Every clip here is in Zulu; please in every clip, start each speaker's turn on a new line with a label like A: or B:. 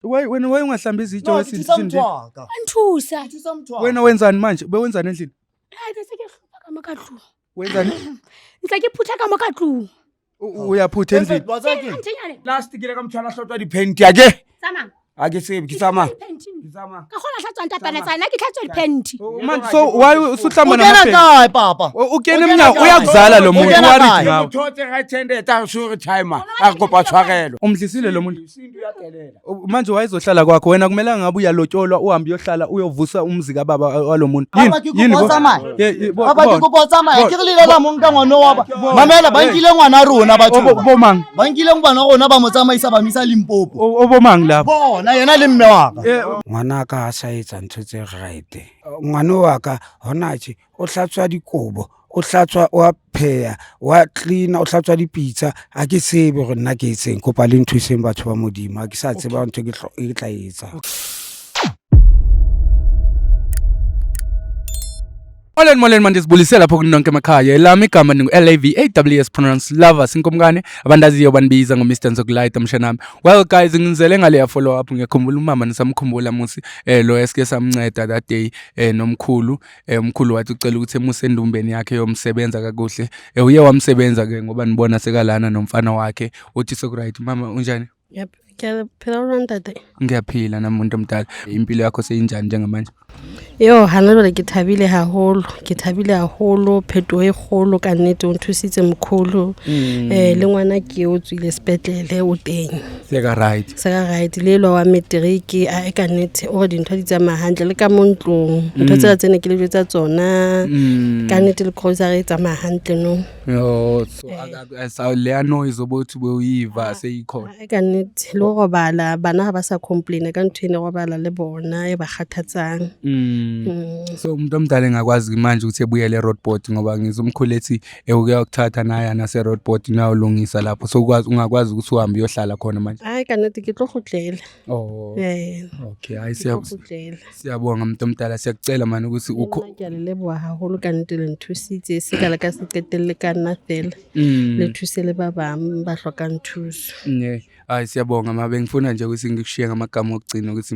A: Wena ungahlamba izitsha wesithini?
B: Anthusa.
A: Wena wenzani manje? Bewenzani endlini?
B: Hayi bese ke hlupa kamakatlu.
A: Wenzani?
B: Ntse ke phutha kamakatlu.
A: Uyaphutha endlini.
C: Last ke ka mtshwana hlotwa di-paint ake.
B: Sama.
C: Ake sebe ke sama.
B: Ka khona hlatswa ntapana tsana ke hlatswa di-paint.
A: Manje so why usuhlamba
D: Ukena
A: namapeni?
D: kae papa?
A: Ukena emnyango uyakuzala lo muntu wari ngawo.
C: Uthotse right-handed sure timer akopa tshwarelo.
A: Umdlisile lo muntu.
C: Isinto iyadelela.
A: Manje wayezohlala kwakho wena kumele ngabe uyalotsholwa uhambe uyohlala uyovusa umzi kababa walomuntu.
D: Papa ke kupotsa mane. Papa ke kupotsa mane. Ke re lilela mo nka ngwana wa ba. Mamela ba nkile ngwana rona batho.
A: Bomang.
D: Ba nkile ngwana rona ba mo tsamaisa ba misa Limpopo.
A: Bomang lapho.
D: Bona yena le mme wa ka.
C: Ngwana ka a sa etsa ntho tse right. Ngwana wa ka hona tje o hlatswa dikobo, o hlatswa wa pheya, wa clean, o hlatswa dipitsa. A ke sebe gore nna ke etseng kopa le nthuseng batho ba modimo. A ke sa tseba ntho ke tla etsa.
A: Molweni manje sibulisela lapho kunonke emakhaya. Lami igama LAVAWS pronounce lovers inkomkane abandaziyo banibiza ngoMr Nzokulayita mshanami. Well guys, ngizele ngale follow up ngiyakhumbula umama nisamkhumbula musi lo esike samnceda that day nomkhulu umkhulu wathi ucela ukuthi emuse endumbeni yakhe yomsebenza kakuhle. Uye wamsebenza ke ngoba nibona sekalana nomfana wakhe uthi Sokurayit mama unjani?
B: Yep. Phela urontate.
A: Ngiyaphila namuntu omdala. Impilo yakho seyinjani njengamanje?
B: Yo hana jwale ke thabile haholo phetoho e kgolo ka nnete o nthusitse mkhulu le ngwana ke o tswile sepetlele o teng
A: seka right
B: le lo wa matric a ka nnete o dintho di tsamaya hantle le ka montlong ntho tsa tsene ke le tsa tsona ka nnete le grocery tsamaya hantle no
A: yo so le noise obothi boyiva seyikhona
B: ka nnete le go bala bana ha ba sa complain ka ntho ene go bala le bona e ba kgathatsang
A: so umuntu omdala engakwazi manje ukuthi ebuyele eRoadport ngoba ngizumkhulethi uke ukuthatha naye nase Roadport nayo lungisa lapho so ungakwazi ukuthi uhambe uyohlala khona manje
B: hayi kaneti ke tlo khutlela
A: okay hayi siyabonga umuntu omdala siyakucela manje ukuthi
B: ngiyaleleboha haholo kaneti le nthusitse sikala ka seqetelle ka nna fela le thusele ba bang ba hloka nthuso
A: hayi siyabonga mabe ngifuna nje ukuthi ngikushiye ngamagama okugcina ukuthi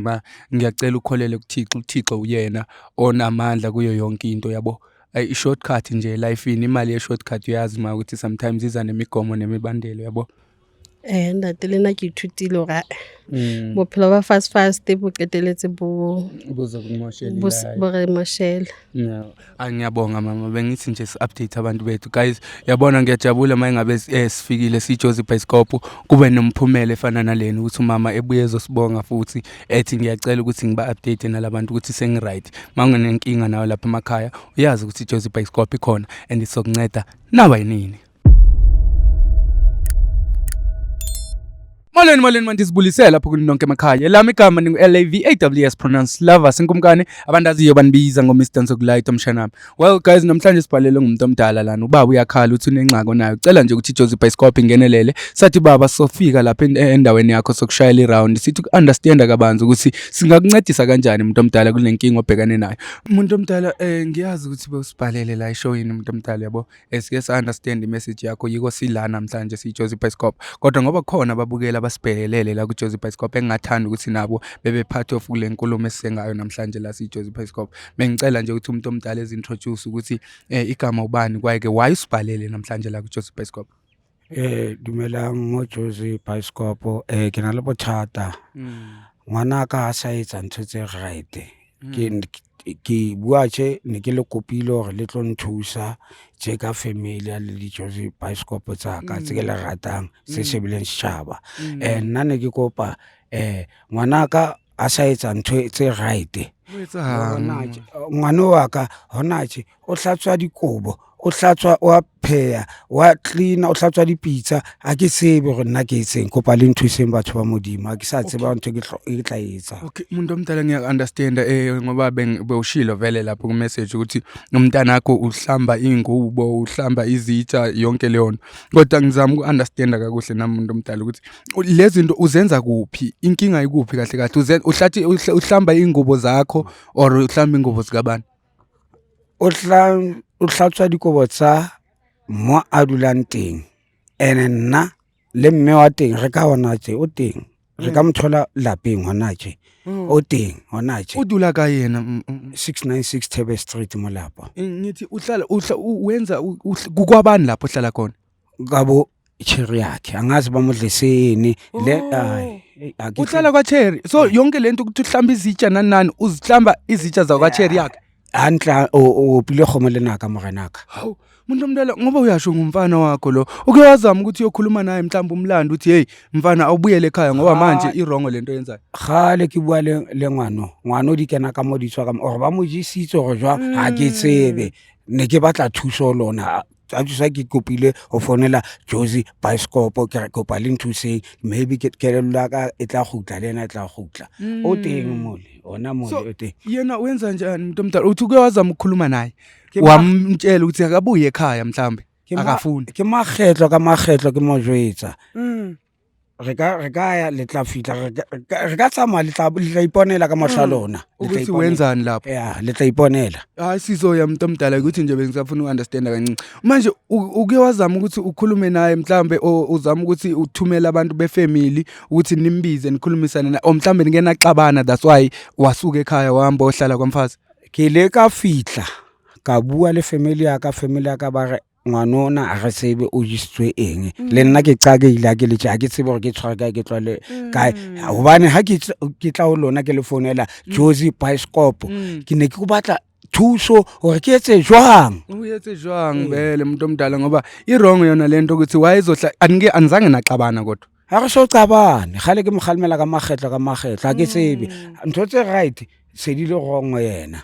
A: ngiyacela ukholele kuThixo uyena onamandla kuyo yonke into yabo i-shortcut nje lifeini imali ye-shortcut uyazi ma ukuthi sometimes iza nemigomo nemibandelo yabo
B: ndate lena ke ithutile hore bophelo ba fast bo qeteletse bo re moshela
A: ngiyabonga mama bengithi nje si-update abantu bethu guys yabona ngiyajabula mayingabe sifikile siJozi Bioscope kube nomphumela efana nalena ukuthi umama ebuye ezosibonga futhi ethi ngiyacela ukuthi ngiba-update nalabantu ukuthi sengi-right manginenkinga nayo lapha emakhaya uyazi ukuthi iJozi Bioscope ikhona and isokunceda naba yinini. Molweni manje sibulisela lapho kunonke emakhaya. Lami igama LAVAWS pronounce lovers inkomkane abandaziyo banibiza ngoMr Nzokulayita mshanami. Well guys, namhlanje sibhalele ngumuntu omdala lana ubaba uyakhala uthi unengxako nayo. Ucela nje ukuthi iJozi Bioscope ingenelele. Sathi baba sofika lapha endaweni yakho sokushayela iround. Sithi understand kabanzi ukuthi singakuncedisa kanjani umuntu omdala kule nkinga obhekane nayo. Umuntu omdala ngiyazi ukuthi bewusibhalele la ishowini umuntu omdala yabo. Esike sa understand imessage yakho yiko silana namhlanje siJozi Bioscope. Kodwa ngoba khona ababukela basibhekelele la kuJozi Bioscope engathanda ukuthi nabo bebe part of kule nkulumo esisengayo namhlanje la siJozi Bioscope. Bengicela nje ukuthi umuntu omdala ezintroduce ukuthi igama ubani kwayeke why usibhalele namhlanje la kuJozi Bioscope.
C: Dumelang mo Jozi Bioscope ke na le bothata ngwana ka a sa etsa ntho tse right ke bua tje ne ke le kopile hore le tlo nthusa tje ka family ya le Jozi Bioscope tsa ka tse ke le ratang se shebileng shaba nna ne ke kopa ngwana ka a sa etsa ntho tse right ngwana wa ka hona tje o hlatswa dikobo o hlatswa wa pheya wa clean o hlatswa dipitsa a ke sebe gore nna ke etseng kopa le nthuseng batho ba modimo a ke sa tseba ntho ke tla etsa.
A: Okay umuntu omdala ngiya-understand ngoba bewushilo vele lapho ku-message ukuthi umntana wakho uhlamba ingubo uhlamba izitsha yonke leyo nto kodwa ngizama uku-understanda kakuhle nami umuntu omdala ukuthi lezi zinto uzenza kuphi inkinga ikuphi kahle kahle uhlamba ingubo zakho or uhlamba ingubo zikabani?
C: O hlatswa dikobo tsa mo a dulang teng ene nna le mme wa teng re ka bona tse o teng re ka mothola lapeng hona tje o teng hona tje
A: o dula ka yena
C: 696 Tebe Street Molapa
A: ngithi uhlala wenza kukwabani lapho ohlala khona
C: ngabo cherry yakhe angazi bamudliseni le
A: uhlala kwa Cherry so yonke lento ukuthi uhlamba izitsha nani uzihlamba izitsha zakwa Cherry yakhe
C: antla o pile khomo lenaka morenaka
A: hawu umuntu omdala ngoba uyasho ngumfana wakho lo uke wazama ukuthi uyokhuluma naye mhlawumbe umlando uthi hey mfana awubuyele ekhaya ngoba manje irongo lento yenzayo
C: khale ke bua le ngwano di kena ka mo di tswa ka or ba mo jisitse go jwa ha ke tsebe ne ke batla thuso lona a tsa ke kopile o fonela Josie Bioscope ke re kopa le nthuseng maybe ke kelelwa ka e tla gutla le ena e tla gutla o teng mole ona mole o teng
A: yena wenza njani umuntu omdala uthi uke wazama ukukhuluma naye wamtshela ukuthi akabuye ekhaya mhlambe akafuni
C: ke magetlo ka magetlo ke mo jwetsa re ka ya le tla fitla re ka tsama le tla iponela ka mahlalona
A: ukuthi wenzani lapho
C: ya le tla iponela
A: hayi sizoya umuntu omdala ukuthi nje bengisafuna uunderstand kancinci manje uke wazama ukuthi ukhulume naye mhlambe uzama ukuthi uthumele abantu befamily ukuthi nimbize nikhulumisane na mhlambe ngena xabana that's why wasuka ekhaya wahamba ohlala kwamfazi
C: ke le ka fitla ka bua le family ya ka ba re ngwanona a re sebe o jisitswe eng le nna ke qakile ke le tja ke tsebe gore ke tshwara ka ke tlwale kae hobane ha ke tla o lona ke le fonela Josie Bioscope ke ne ke go batla thuso gore ke etse jwang
A: bele umuntu omdala ngoba irongo yona lento ukuthi wayezohla anizange naxabana kodwa
C: ha re so qabane gale ke moghalmela ka magetlo ha ke tsebe ntho tse right sedile gongo yena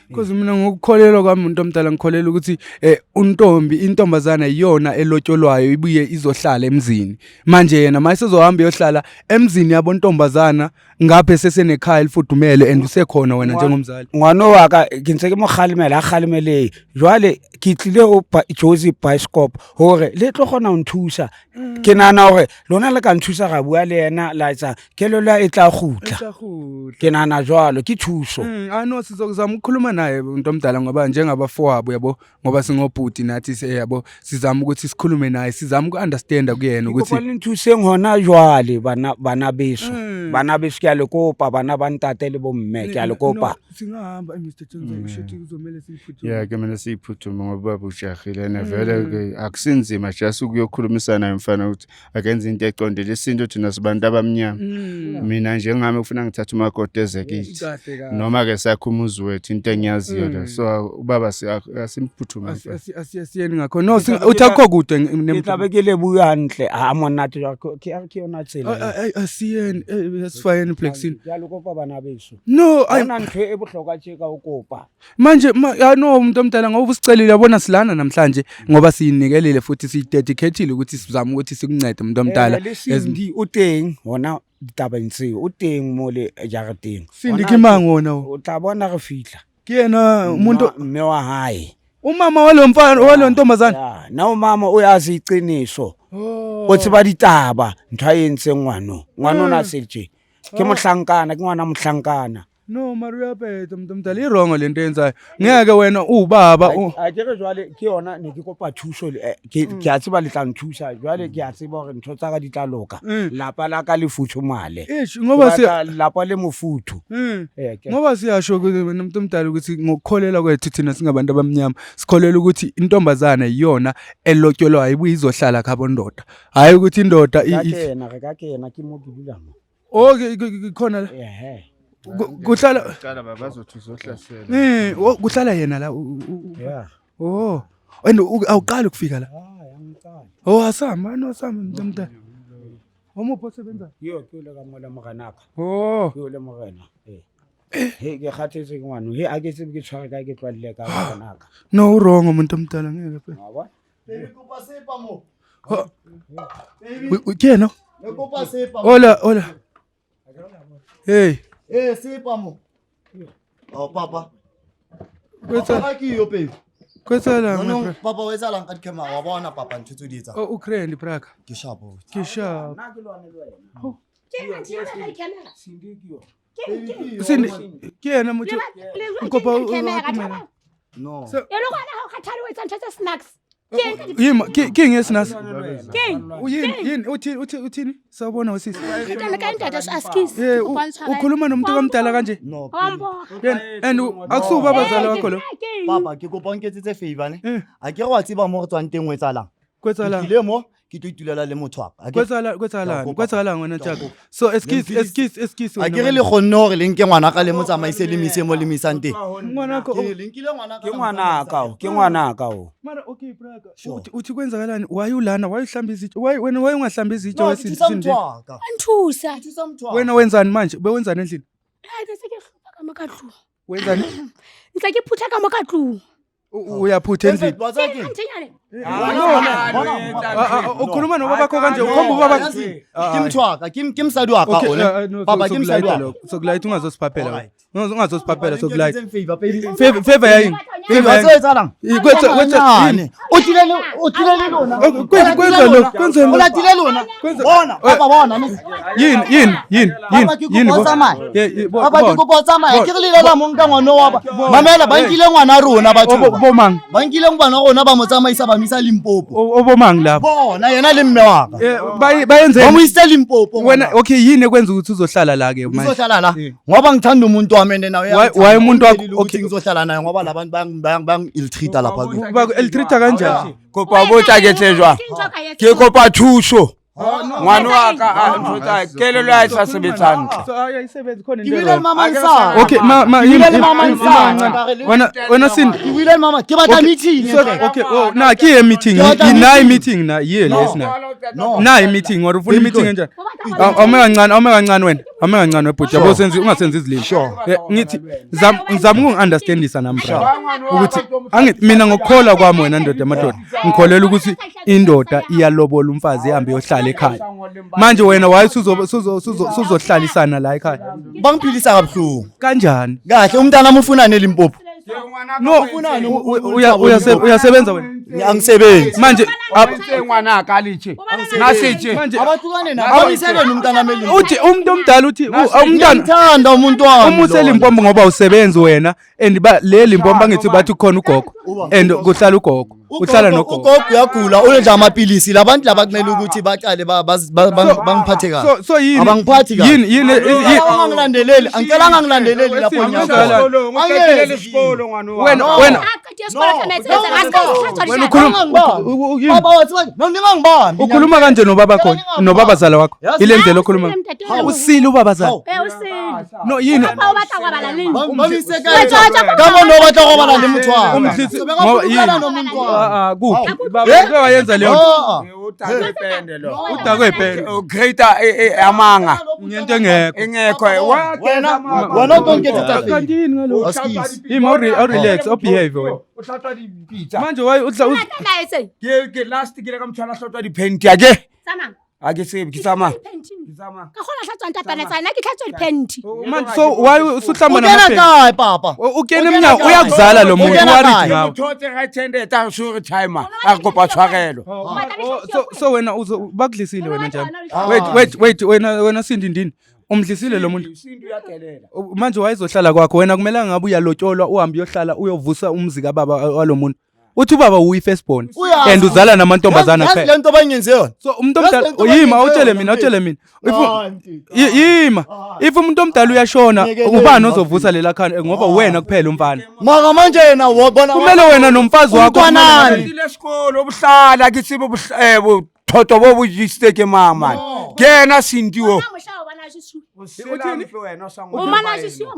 A: because mina ngokukholelwa kwami umuntu omdala ngikholela ukuthi intombazana iyona elotyolwayo ibuye izohlala emzini manje yena mayisezohamba yohlala emzini yabo ntombazana ngaphe sesenekhaya elifudumele and usekhona wena njengomzali
C: ngwano waka ke ntse ke moghalmela a khalmele jwale ke tlile o Josie Bioscope hore le tlo gona o nthusa ke nana hore lona le ka nthusa ga bua le yena la etsa kelola e tla gutla ke nana jwalo ke thuso
A: no sizokuzama ukukhuluma naye umuntu omdala ngoba njengabafowabo yabo ngoba singobhuti nathi yabo sizama ukuthi sikhulume naye sizama uku-understanda kuyena ukuthi
C: kufanele nthuse ngona jwale bana beso ke le kopa bana ba ntate le bomme ke le kopa
A: singahamba Mr Johnson ushithi kuzomela siphuthume
E: yeah ke mina siphuthume ngoba baba ujahile nevele ke akusinzima just ukuyokhulumisana naye mfana ukuthi akenza into eqondile isinto thina sibantu abamnyama mina njengami ufuna ngithatha umakoti ezekithi noma ke sakhumuzi wethu into engiyaziyo le so ubaba asimphuthume
A: asiyeni ngakho no uthakho kude
C: ngihlabekele buya hantle ha monate ke yona tsela
A: asiyeni asifayeni plexini
C: yalokopa bana beso
A: no
C: ayina ntwe ebuhloka tsheka ukopa
A: manje no umuntu omdala ngoba usicelile yabona silana namhlanje ngoba siyinikelele futhi siyidedicatile ukuthi sizama ukuthi sikuncede umuntu omdala
C: ezindi uteng wona ditaba ntse uteng mole jarateng
A: sindi kimango wona
C: o tla bona re fitla
A: ke yena umuntu
C: mme wa hae
A: umama walomfana walontombazana
C: na umama uyazi iqiniso o tseba ditaba ntwa yentse ngwano na selje ke mohlankana ke ngwana mohlankana
A: no Maria Peta mntomdala irongo lento yenzayo ngeke wena ubaba
C: akere jwale ke yona ne ke kopa thuso ke a tseba le tla nthusa jwale ke a tseba gore ntho tsa ka di tla loka lapa la ka le futhumale
A: ngoba
C: lapa le mofuthu
A: ngoba siyasho wena mntomdala ukuthi ngokukholela kwethu thina singabantu abamnyama sikholela ukuthi intombazana iyona elotyolwayo ibuye izohlala khabo ndoda hayi ukuthi indoda
C: yena ke mo dulamo
A: okay khona la kuhlala
E: babazothi uzohlasela
A: kuhlala yena la and awuqala ukufika la asama mntomdala omupho osebenza
C: yo ke le ka mola moganaka ke le mogena ke khathetse ke ngwana a ke tsebe ke tshware ka ke tlwalle ka moganaka
A: no urongo umuntu omdala ngeke phela
D: baby kupa sepa mo
A: kena
D: kupa sepa
A: hola hey
D: sepa mo papa
A: kwetsa
D: ki yo baby
A: kwetsa la
D: no papa wetsa la ka dikema wa bona papa ntutso di etsa
A: Ukraine praka
D: ke sharp
A: ke sharp
C: na ke lwane le wena
A: sindi ke yena motho nkopa
F: no yelo kana ha khathali wetsa ntse snacks
A: Yima king esinasi.
F: King.
A: Yini uthini? Sawubona wesisi.
F: Ngidana kanti askisi.
A: Yeah, ukhuluma nomuntu omdala kanje.
D: No.
A: And akusuba abazali wakho lo.
D: Papa ke kopa nketsetse favor ne. A ke re wa tseba mo re tswang teng wetsalang.
A: Kwetsalang.
D: Ke le mo ke tlo itulela le motho wa ka.
A: Kwetsalang wena Tshaka. So excuse
D: A ke re le kgonne hore le nke ngwana ka le mo tsamaise le mise mo le misang teng.
A: ngwanakho.
D: Le nkile ngwana ke ngwana ka o.
A: Mara okay brother. Uthi kwenzakalani? Why ulana? Why uhlamba izitsho? Why wena ungahlamba izitsho wesindi?
F: Anthusa.
A: Wena wenzani manje? Bewenzani endlini?
F: Hayi bese ke hlupha kamakatlu.
A: Wenzani?
F: Ntse ke phutha kamakatlu.
A: Uyaphutha endlini.
F: Anthenyane.
A: Ukhuluma nobabakho kanje ukhomba ubaba.
D: Ke motho wa ka, ke msadi wa ka ona. Papa ke msadi wa ka.
A: Sokulayitha ungazosiphaphela. Ungazosiphaphela sokulayitha.
D: Favor.
A: Favor yayini?
D: Favor etsalang.
A: Kwetsa.
D: Uthile lona.
A: Kwenza lo, kwenza lo.
D: Ulatile lona. Bona, papa bona ne.
A: Yini.
D: Papa ke kopa tsamaya. Ke re le la mo nka ngwana wa ba. Mamela ba nkile ngwana rona batho.
A: Bomang.
D: Ba nkile ngwana rona ba mo tsamaisa ba misa Limpopo.
A: Obomang lapho.
D: Bona yena le mme wa ka.
A: Bayenze.
D: Ba mo isa Limpopo.
A: Wena okay yini ekwenza ukuthi uzohlala la ke manje?
D: Uzohlala la. Ngoba ngithanda umuntu wami nawe uyazi.
A: Why umuntu wakho
D: okay ngizohlala naye ngoba labantu bang iltrita lapha.
A: Ba iltrita kanjani?
C: Kopa botsa ke tsejwa. Ke kopa thuso. Ngwana wa ka ntotsa kelelo ya isa sebetsang.
A: So ayisebenzi khona into.
D: Ibile mama nsa.
A: Okay wena sin.
D: Ibile mama ke batla meeting.
A: Okay na ke meeting ina meeting na ye lesina. Na meeting or ufuna meeting enjani? Awumekancane webhuti yabo senzi ungasenzi izilimi. Ngithi ngizama ukungiunderstandisa nambra ukuthi angithi mina ngokukhola kwami wena ndoda amadoda ngikholela ukuthi indoda iyalobola umfazi ihambe yohlala ekhaya. Manje wena wayesuzohlalisana la ekhaya.
D: Bangiphilisa kabuhlungu.
A: Kanjani?
D: Kahle umntana amufuna neLimpopo.
A: No uyasebenza wena.
D: Angisebenzi.
A: Manje
C: ngwana ka lithi. Nasitshe.
D: Abahlukane nabo abisebeni umntana meLimpopo.
A: uthi umuntu omdala uthi umntana
D: ngithanda umuntu wami.
A: Umuse Limpopo ngoba usebenza wena and le Limpopo bangithi bathi khona ugogo and kuhlala ugogo. Uhlala nogogo.
D: Ugogo uyagula uyenza amapilisi labantu labakumele ukuthi baqale bangiphathe kahle.
A: So yini?
D: Abangiphathi kahle.
A: Yini
D: angilandeleli. Angicela angilandeleli lapho ngiyakhona.
C: Angiyele isikolo ngwana wa.
A: Wena
D: Baba wathi ningangibambi.
A: ukhuluma kanje nobaba khona nobabazala wakho ile ndlela okhuluma usile ubabazala no yini
D: Bamise kahle. Kama nobatla kwabala le motho wa.
A: umhlisi
D: ngoba nomuntu wa.
A: kuphi baba wayenza leyo
C: Utakwepende lo.
A: udakwepele
C: Greater amanga.
A: ngento engekho
C: Engekho.
D: Wena don't get it.
A: kanti yini ngalo
D: Askisi.
A: ima relax behave wena
C: Uhlata dipitsa.
A: manje why udla
C: Ke last ke le ka mthwana hlotwa dipenti ake. Ake sebe ke tsama.
F: Ka khona hlatswa ntapana tsana ke hlatswa dipenti.
A: manje so why usuhlamba
D: Ukena
A: namaphela
D: kae papa?
A: ukene emnyango uyakuzala lo muntu
D: Ukena
A: warithi
D: kae?
A: ngawe
C: Thotse ga tende ta sure timer. Akopa tshwarelo.
A: so wena bakudlisile wena njani wait wena sindindini umdlisile lo muntu
C: Isinto yadelela.
A: manje wayezohlala kwakho wena kumele ngabe uyalotsholwa uhambe uyohlala uyovusa umzi kababa walomuntu uthi ubaba uyifirstborn and uzala namantombazana
D: Yazi
A: kuphela
D: lento bayenze yona.
A: so umuntu omdala yima utshele mina yima if umuntu omdala uyashona ubani ozovusa lela khana ngoba wena kuphela umfana
D: Maka manje yena wabona.
A: kumele wena nomfazi wakho
D: Umntwanani.
C: Ile sikolo obuhlala kisibe thoto bo bujisteke mama. Kena sindiwo. Uthini wena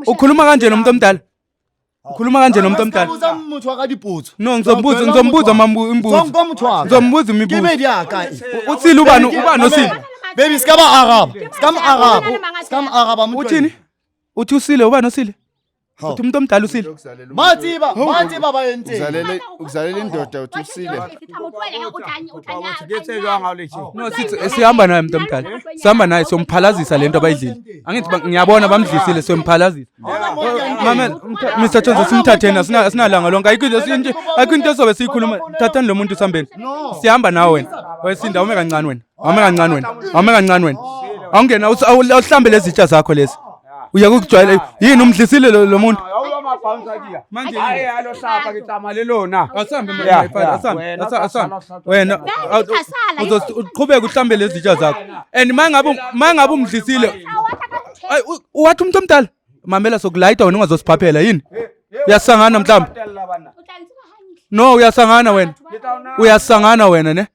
A: ukhuluma kanje nomuntu omdala ukhuluma kanje nomuntu omdala
D: Uza umuntu wakadiputso.
A: no ngizombuza imbuzo
D: Ngomuthu wakhe.
A: ngizombuza imibuzo
D: Kibedi yaka.
A: uthile ubani usile
D: Baby skaba Arab. Skam Arab
A: uthini uthi usile ubani usile uthi umuntu omdala usile
D: Matiba bayenze.
E: Ukuzalela indoda uthi usile.
A: no sithi sihamba naye umuntu omdala sihamba naye somphalazisa lento abayidlile angithi ngiyabona bamdlisile somphalazisa mama Mr Jones simthathena sinalanga lonke ayikho into sobe siyikhuluma thathani lo muntu sihambeni sihamba nawe wena wesinda awume kancane wena awungena uhlambe lezitsha zakho lezi uyakujwayela yini umdlisile lo muntu Manje
C: hayi alo sapa ke tama le lona
A: asambe my
C: Yeah,
A: father,
C: yeah.
A: asambe wena
F: Ngasala,
A: uzoqhubeka uhlambele izitsha zakho and mangabe umdlisile ayi wathi umuntu omdala mamela sokulayita wena ungazosiphaphela yini uyasangana mhlawumbe no uyasangana wena ne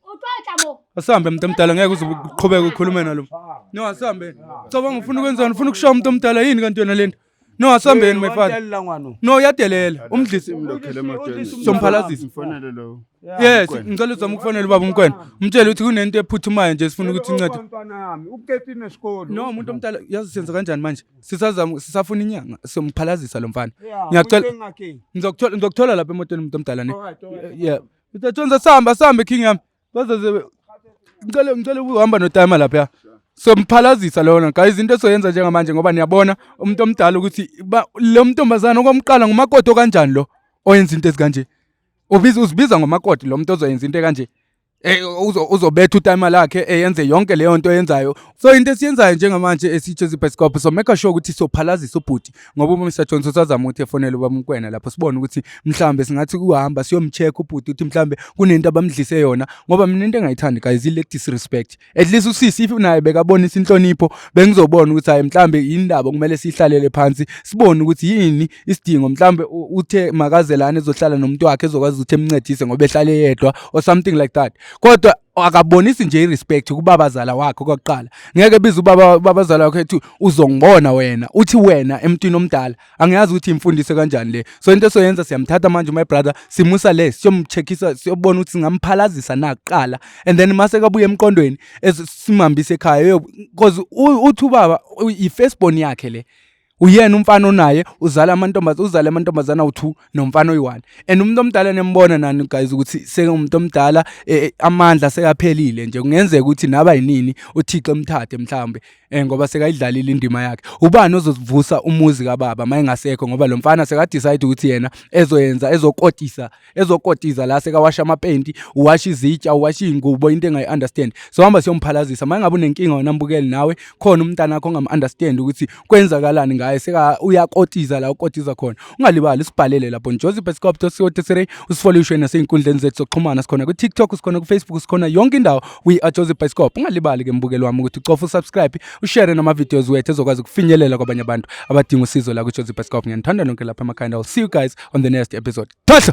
A: asambe umuntu omdala ngeke uzoqhubeka ukhulume nalo no asambe cabanga ufuna ukwenzani ufuna ukushaya umuntu omdala yini kanti yona lento no asambeni my father no uyadelela umdlisi
E: Lokhele emotweni.
A: somphalazisa
E: Mfonele lo.
A: yes ngicela uzama ukufonela ubaba umkwena umtshele ukuthi kunento ephuthumayo nje sifuna ukuthi incede
C: ukukethini esikolo
A: no umuntu omdala yazi senza kanjani manje sisafuna inyanga somphalazisa lo mfana ngiyacela ngizokuthola lapha emotweni umuntu omdala ne yeah uthathonza samba king yami bazaze ngicela uhamba notime lapha ya somphalazisa lona guys izinto esoyenza njengamanje ngoba niyabona umuntu omdala ukuthi lo mntombazana okwamqala ngumakoti kanjani lo oyenza into ezikanje uzibiza ngomakoti lo muntu ozoyenza into kanje uzobetha utime lakhe eyenze yonke leyo nto yenzayo so into esiyenzayo njengamanje esiJozi Bioscope so make sure ukuthi sophalazisa ubhuti ngoba Mr Johnson sazama ukuthi efonele ubaba umkwena lapho sibone ukuthi mhlambe singathi kuhamba siyomcheck ubhuti ukuthi mhlambe kunento abamdlise yona ngoba mina into engayithandi guys ile disrespect at least usisi if naye bekabonisa inhlonipho bengizobona ukuthi hayi mhlambe indaba kumele sihlalele phansi sibone ukuthi yini isidingo mhlambe uthe makazelana ezohlala nomuntu wakhe ezokwazi ukuthi emncedise ngoba ehlale yedwa or something like that kodwa akabonisi nje irespect kubabazala wakhe okokuqala ngeke biza ubabazala wakhe ethi uzongibona wena uthi wena emntwini omdala angiyazi ukuthi imfundise kanjani le so into soyenza siyamthatha manje my brother simusa le siyomcheckisa siyobona ukuthi singamphalazisa na kuqala and then mase kabuye emqondweni esimhambise ekhaya because uthi ubaba ifirstborn yakhe le uyena umfana onaye uzala amantombazana u2 nomfana oyi1 and umuntu omdala nembona nani guys ukuthi sekumuntu omdala amandla sekaphelile nje kungenzeka ukuthi naba yinini uThixo emthathe mhlambe ngoba sekayidlalile indima yakhe ubani ozovusa umuzi kababa mayengasekho ngoba lo mfana sekadecide ukuthi yena ezokotisa la sekawasha amapenti uwasha izitsha uwasha ingubo into engayi-understand so hamba siyomphalazisa mayengabe unenkinga onambukeli nawe khona umntana wakho ongam-understand ukuthi kwenzakalani ngaye seka uyakotiza la ukotiza khona ungalibali sibhalele lapho Jozi Bioscope usifollow nasey'nkundleni zethu zokuxhumana sikhona ku-TikTok sikhona ku-Facebook sikhona yonke indawo we are Jozi Bioscope ungalibali ke mbukeli wami ukuthi ucofa usubscribe ushare nama-videos wethu ezokwazi ukufinyelela kwabanye abantu abadinga usizo la ku-Jozi Bioscope ngiyanithanda nonke lapha emakhaya. I'll see you guys on the next episode. Thatha